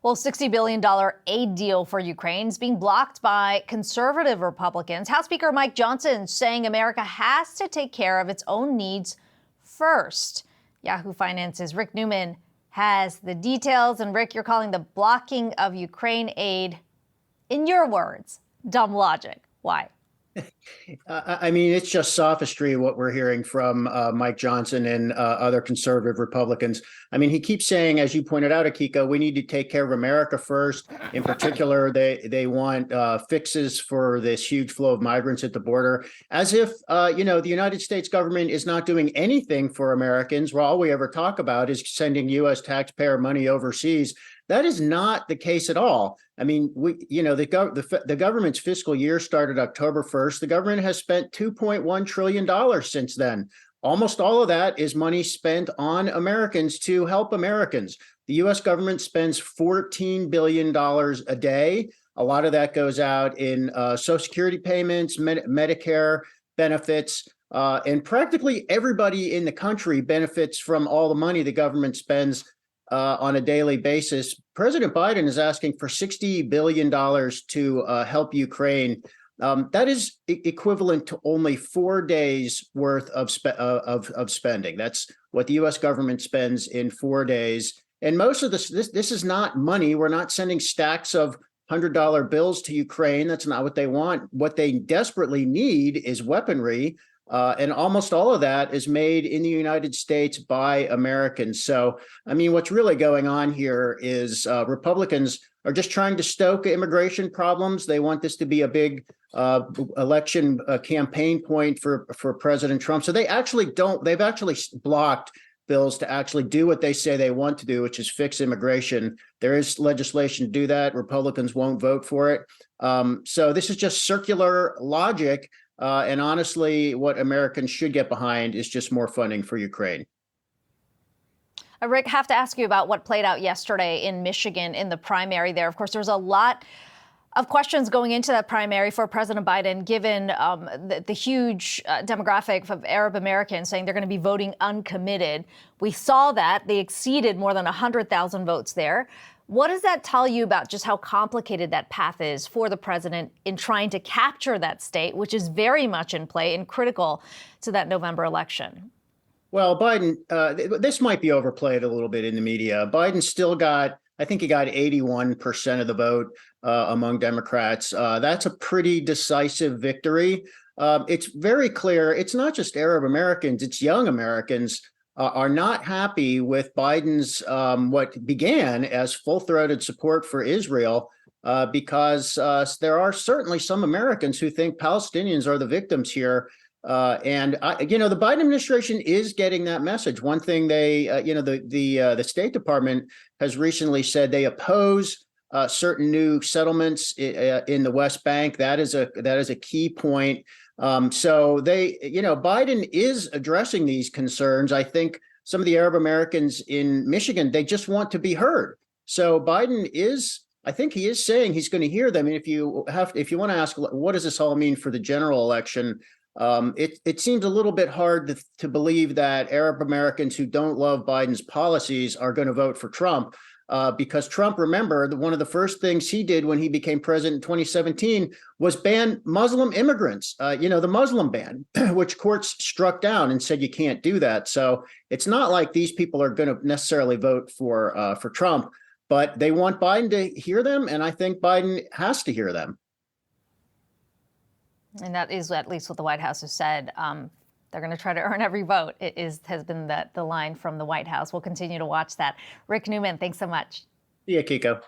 Well, $60 billion aid deal for Ukraine is being blocked by conservative Republicans. House Speaker Mike Johnson saying America has to take care of its own needs first. Yahoo Finance's Rick Newman has the details. And Rick, you're calling the blocking of Ukraine aid, in your words, dumb logic. Why? I mean, it's just sophistry what we're hearing from Mike Johnson and other conservative Republicans. I mean, he keeps saying, as you pointed out, Akiko, we need to take care of America first. In particular, they want fixes for this huge flow of migrants at the border, as if, the United States government is not doing anything for Americans. Well, all we ever talk about is sending U.S. taxpayer money overseas. That is not the case at all. I mean, the government's fiscal year started October 1st. The government has spent $2.1 trillion since then. Almost all of that is money spent on Americans to help Americans. The U.S. government spends $14 billion a day. A lot of that goes out in Social Security payments, Medicare benefits, and practically everybody in the country benefits from all the money the government spends on a daily basis. President Biden is asking for $60 billion to help Ukraine. That is equivalent to only 4 days worth of spending. That's what the U.S. government spends in 4 days. And most of this is not money. We're not sending stacks of $100 bills to Ukraine. That's not what they want. What they desperately need is weaponry. And almost all of that is made in the United States by Americans. So, I mean, what's really going on here is Republicans are just trying to stoke immigration problems. They want this to be a big election campaign point for President Trump. So they've actually blocked bills to actually do what they say they want to do, which is fix immigration. There is legislation to do that. Republicans won't vote for it. So this is just circular logic. And honestly, what Americans should get behind is just more funding for Ukraine. Rick, have to ask you about what played out yesterday in Michigan in the primary there. Of course, there was a lot of questions going into that primary for President Biden, given the huge demographic of Arab Americans saying they're going to be voting uncommitted. We saw that they exceeded more than 100,000 votes there. What does that tell you about just how complicated that path is for the president in trying to capture that state, which is very much in play and critical to that November election? Well, Biden, this might be overplayed a little bit in the media. Biden still I think he got 81% of the vote among Democrats. That's a pretty decisive victory. It's very clear. It's not just Arab Americans, it's young Americans are not happy with Biden's what began as full-throated support for Israel, because there are certainly some Americans who think Palestinians are the victims here. And the Biden administration is getting that message. One thing the State Department has recently said they oppose certain new settlements in the West Bank. That is a key point. So Biden is addressing these concerns. I think some of the Arab Americans in Michigan, they just want to be heard. So I think he is saying he's going to hear them. And if you want to ask, what does this all mean for the general election? It seems a little bit hard to believe that Arab Americans who don't love Biden's policies are going to vote for Trump. Because Trump, remember, one of the first things he did when he became president in 2017 was ban Muslim immigrants, the Muslim ban, which courts struck down and said you can't do that. So it's not like these people are going to necessarily vote for Trump, but they want Biden to hear them. And I think Biden has to hear them. And that is at least what the White House has said. They're going to try to earn every vote. Has been the line from the White House. We'll continue to watch that. Rick Newman, thanks so much. Yeah, Kiko.